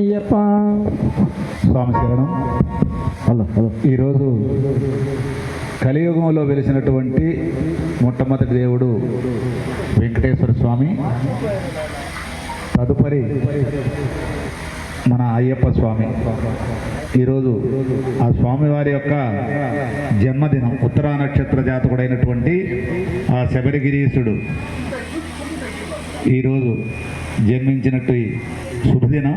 అయ్యప్ప. స్వామి శరణం. ఈరోజు కలియుగంలో వెలిసినటువంటి మొట్టమొదటి దేవుడు వెంకటేశ్వర స్వామి, తదుపరి మన అయ్యప్ప స్వామి. ఈరోజు ఆ స్వామివారి యొక్క జన్మదినం. ఉత్తరా నక్షత్ర జాతకుడైనటువంటి ఆ శబరిగిరీశుడు ఈరోజు జన్మించినట్టు శుభదినం.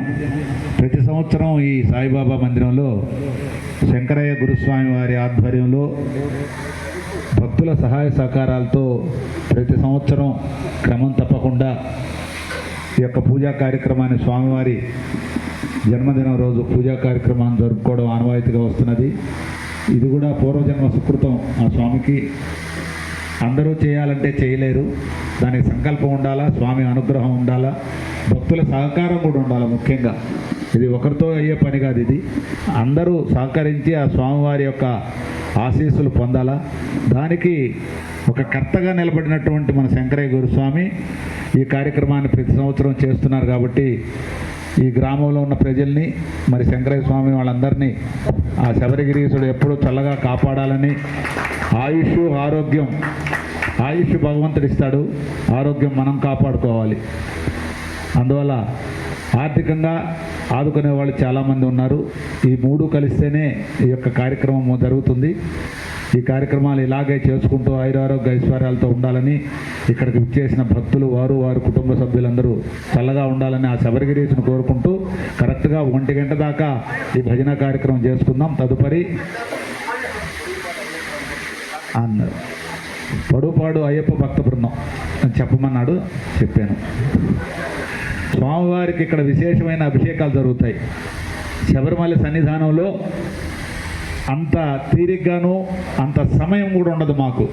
ప్రతి సంవత్సరం ఈ సాయిబాబా మందిరంలో శంకరయ్య గురుస్వామి వారి ఆధ్వర్యంలో భక్తుల సహాయ సహకారాలతో ప్రతి సంవత్సరం క్రమం తప్పకుండా ఈ యొక్క పూజా కార్యక్రమాన్ని, స్వామివారి జన్మదినం రోజు పూజా కార్యక్రమాన్ని జరుపుకోవడం ఆనవాయితీగా వస్తున్నది. ఇది కూడా పూర్వజన్మ సుకృతం. ఆ స్వామికి అందరూ చేయాలంటే చేయలేరు, దానికి సంకల్పం ఉండాలా, స్వామి అనుగ్రహం ఉండాలా, భక్తుల సహకారం కూడా ఉండాలి. ముఖ్యంగా ఇది ఒకరితో అయ్యే పని కాదు. ఇది అందరూ సహకరించి ఆ స్వామివారి యొక్క ఆశీస్సులు పొందాలా. దానికి ఒక కర్తగా నిలబడినటువంటి మన శంకరయ్య గురుస్వామి ఈ కార్యక్రమాన్ని ప్రతి సంవత్సరం చేస్తున్నారు. కాబట్టి ఈ గ్రామంలో ఉన్న ప్రజల్ని, మరి శంకరయ్య స్వామి వాళ్ళందరినీ ఆ శబరిగిరీశుడు ఎప్పుడూ చల్లగా కాపాడాలని, ఆయుష్ భగవంతుడు ఇస్తాడు, ఆరోగ్యం మనం కాపాడుకోవాలి. అందువల్ల ఆర్థికంగా ఆదుకునే వాళ్ళు చాలామంది ఉన్నారు. ఈ మూడు కలిస్తేనే ఈ యొక్క కార్యక్రమం జరుగుతుంది. ఈ కార్యక్రమాలు ఇలాగే చేసుకుంటూ ఆయురారోగ్య ఐశ్వర్యాలతో ఉండాలని, ఇక్కడికి విచ్చేసిన భక్తులు వారి కుటుంబ సభ్యులందరూ చల్లగా ఉండాలని ఆ శబరిగిరీశుని కోరుకుంటూ కరెక్ట్గా 1 గంట దాకా ఈ భజన కార్యక్రమం చేసుకుందాం. తదుపరి అన్నారు పడుపాడు అయ్యప్ప భక్త బృందం అని చెప్పమన్నాడు, చెప్పాను. స్వామివారికి ఇక్కడ విశేషమైన అభిషేకాలు జరుగుతాయి. శబరిమల సన్నిధానంలో అంత తీరిగ్గాను అంత సమయం కూడా ఉండదు మాకు.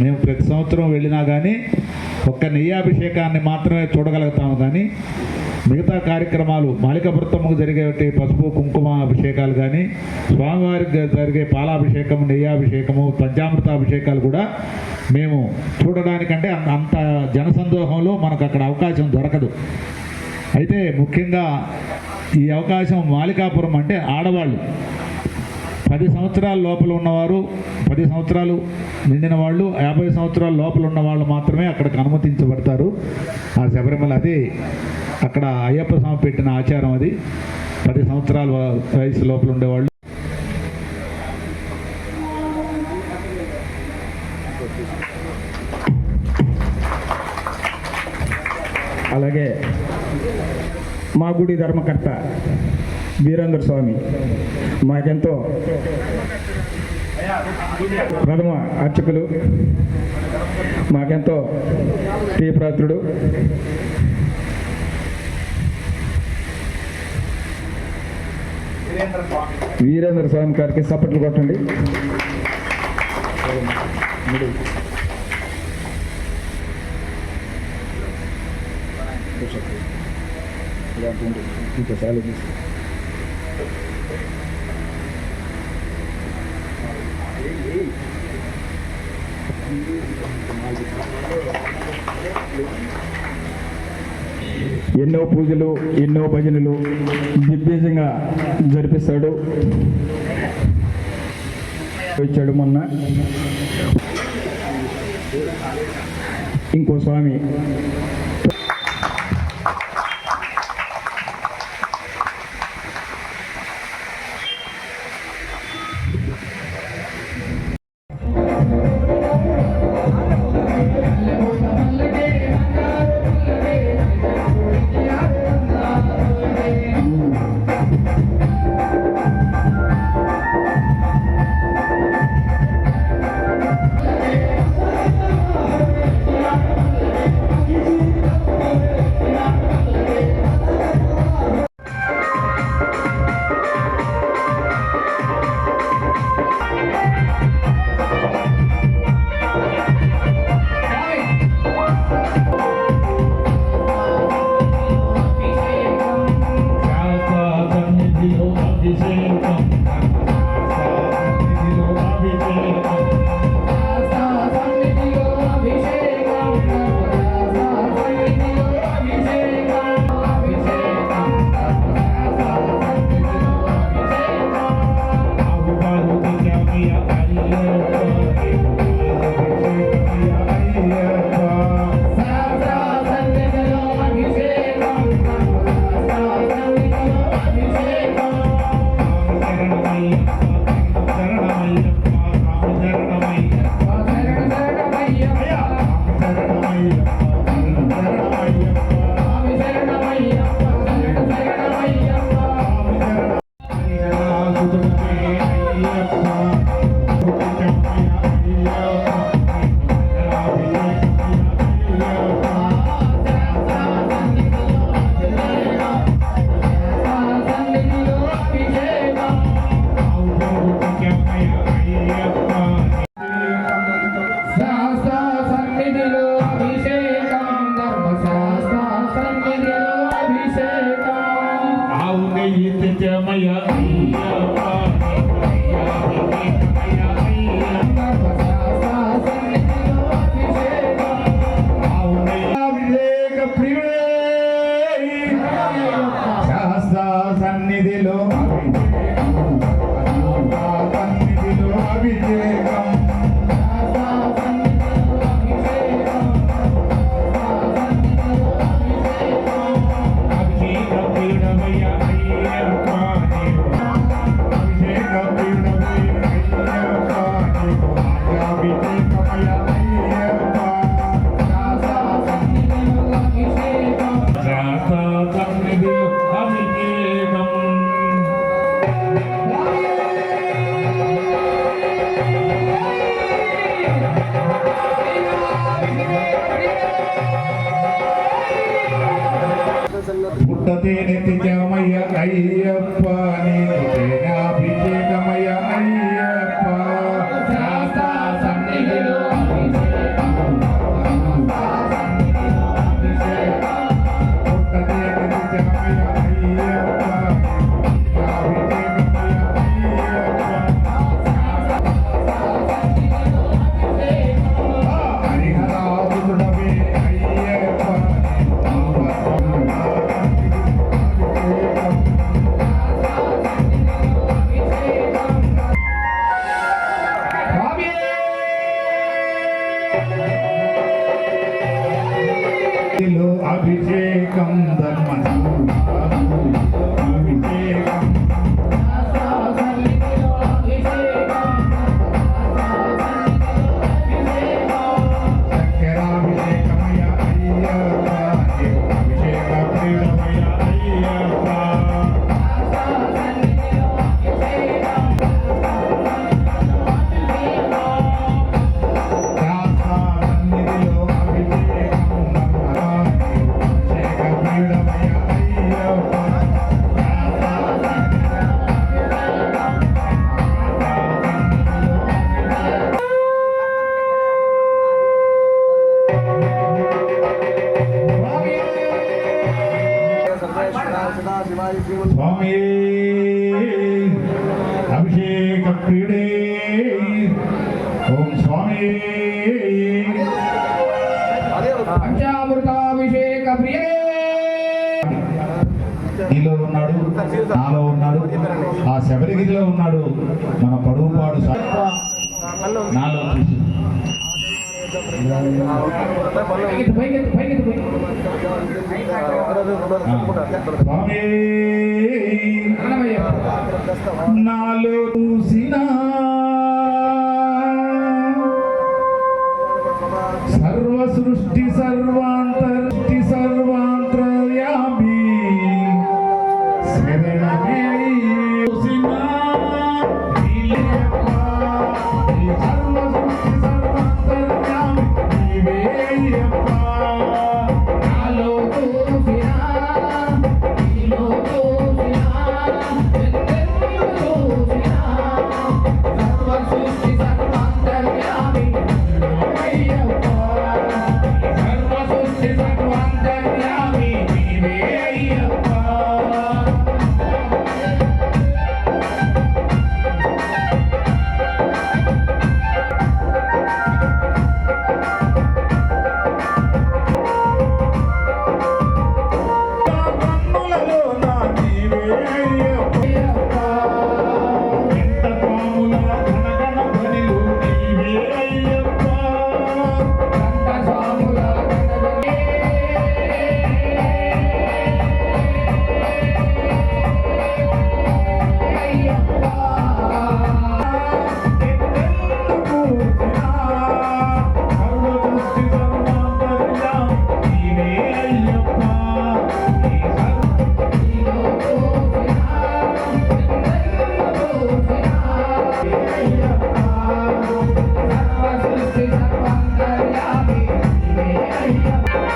మేము ప్రతి సంవత్సరం వెళ్ళినా కానీ ఒక్క నెయ్యాభిషేకాన్ని మాత్రమే చూడగలుగుతాము. కానీ మిగతా కార్యక్రమాలు, మాలికవృత్తముకు జరిగే పసుపు కుంకుమ అభిషేకాలు కానీ, స్వామివారికి జరిగే పాలాభిషేకం, నెయ్యాభిషేకము, పంచామృతాభిషేకాలు కూడా మేము చూడడానికంటే అంత జనసందోహంలో మనకు అక్కడ అవకాశం దొరకదు. అయితే ముఖ్యంగా ఈ అవకాశం మాలికాపురం అంటే ఆడవాళ్ళు 10 సంవత్సరాల లోపల ఉన్నవారు, 10 సంవత్సరాలు నిండిన వాళ్ళు, 50 సంవత్సరాల లోపల ఉన్న వాళ్ళు మాత్రమే అక్కడికి అనుమతించబడతారు. ఆ శబరిమల అది అక్కడ అయ్యప్ప స్వామి పెట్టిన ఆచారం. అది 10 సంవత్సరాల వయసు లోపల ఉండేవాళ్ళు. అలాగే మా గుడి ధర్మకర్త వీరేంద్ర స్వామి మాకెంతో ప్రథమ అర్చకులు, మాకెంతో ప్రియప్రాత్రుడు. వీరేంద్ర స్వామి గారికి సపట్లు కొట్టండి. ఎన్నో పూజలు, ఎన్నో భజనలు దిగ్విజయంగా జరిపిస్తాడు. వచ్చాడు మొన్న. ఇంకో స్వామి పుట్టతేనె తిజమయ్య అయ్యప్ప నీకు తేనాభిషేకమయ్య అయ్యప్ప శాస్త్ర సన్నిధిలో పుట్టతేనె తిజమయ్య అయ్యప్ప హరిహరాదుడవే అయ్యప్ప అభిషేకం ధర్మ అభిషేకం చక్రాభిషేకమయ అయ్యప్ప అభిషేక ప్రియుడమయ అయ్యప్ప స్వామి అభిషేక ప్రియుడే ఓం స్వామి పంచామృతాభిషేక ప్రియే నీలో ఉన్నాడు నాలో ఉన్నాడు ఆ శబరిగిరిలో ఉన్నాడు మన పడువుపాడు నాలో చూసి స్వామి నాలో చూసిన సర్వ సృష్టి సర్వాంతర్ష్టి సర్వాంతర్యామి శరణమే చూసిన నీలేప్ప ఈ సర్వ సృష్టి సర్వాంతర్యామి నీవేయప్ప నాలో చూసినా నీలో చూసినా ఎందరిలో చూసినా సర్వ సృష్టి సర్వాంతర్యామి నీవయ్యప్ప సర్వ సృష్టి సర్వాంతర్యామి నీవయ్యప్ప కన్నులలో నా నీవేయప్ప ఎంత పాముల ఘనఘన ధ్వనిలు నీవేయప్ప కంఠసాముల గణగణే సర్వ సృష్టి సర్వాంతర్యామి నీవయ్యప్ప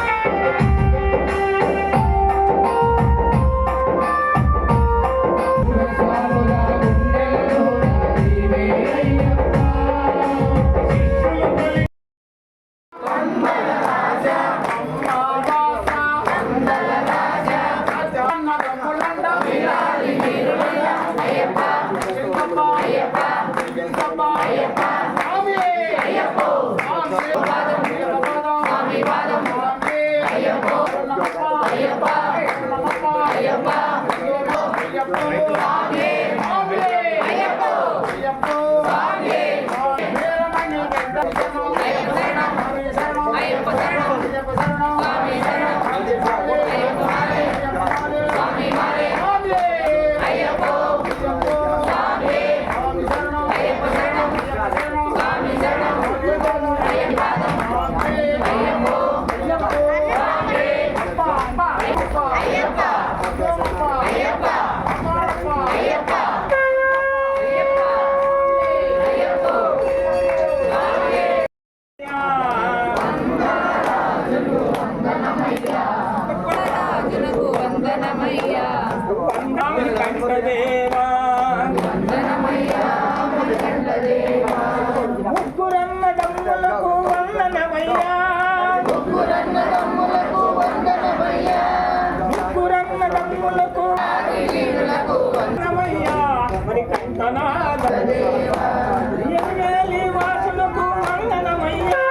స్వాముల గుండెలలో నీవయ్యప్ప అయ్యప్ప దేవా ముగ్గురన్న దమ్ములకు వందనమయ్యా ముగ్గురన్న దమ్ములకు వందనమయ్యా మరి కంటనాథ ఎమ్మెల్యే వాసులకు వందనమయ్యా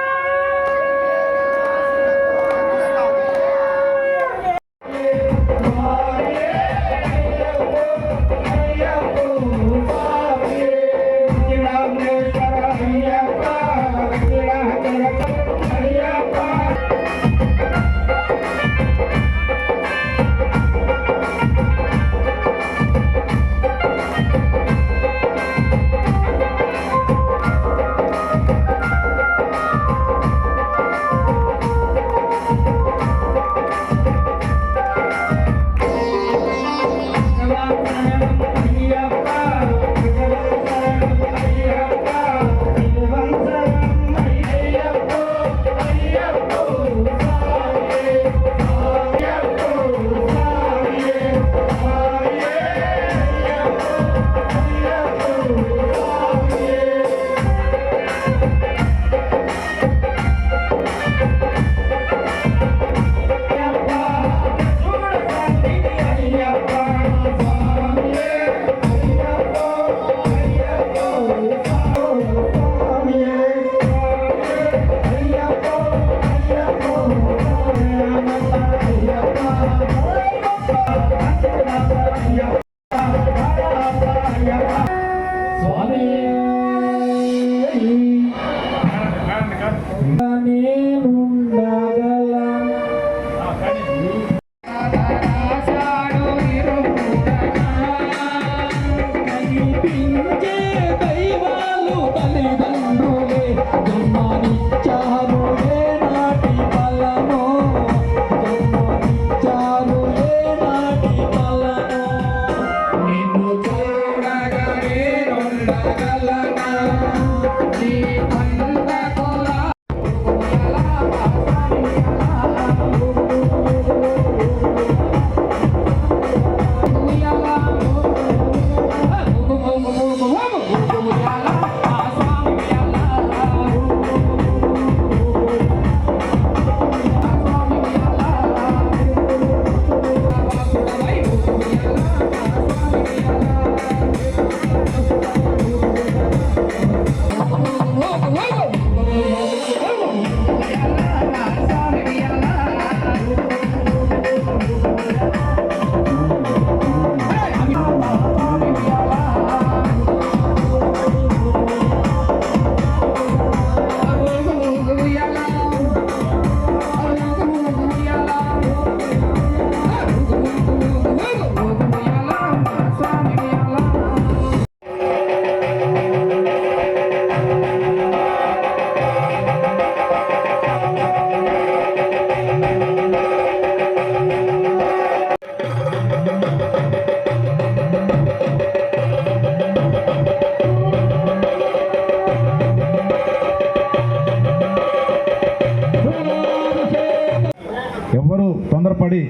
ఎవరు తొందరపడి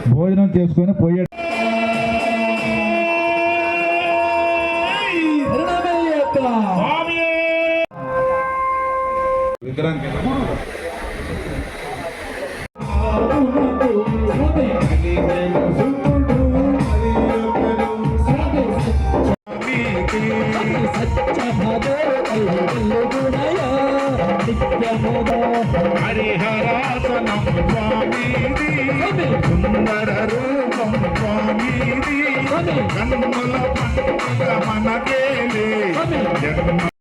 భోజనం చేసుకొని పోయే విగ్రహం హరిహరాసనం స్వామీది సుందర రూపం స్వామీది కన్నుల పండుగ మనకేలే జన్మ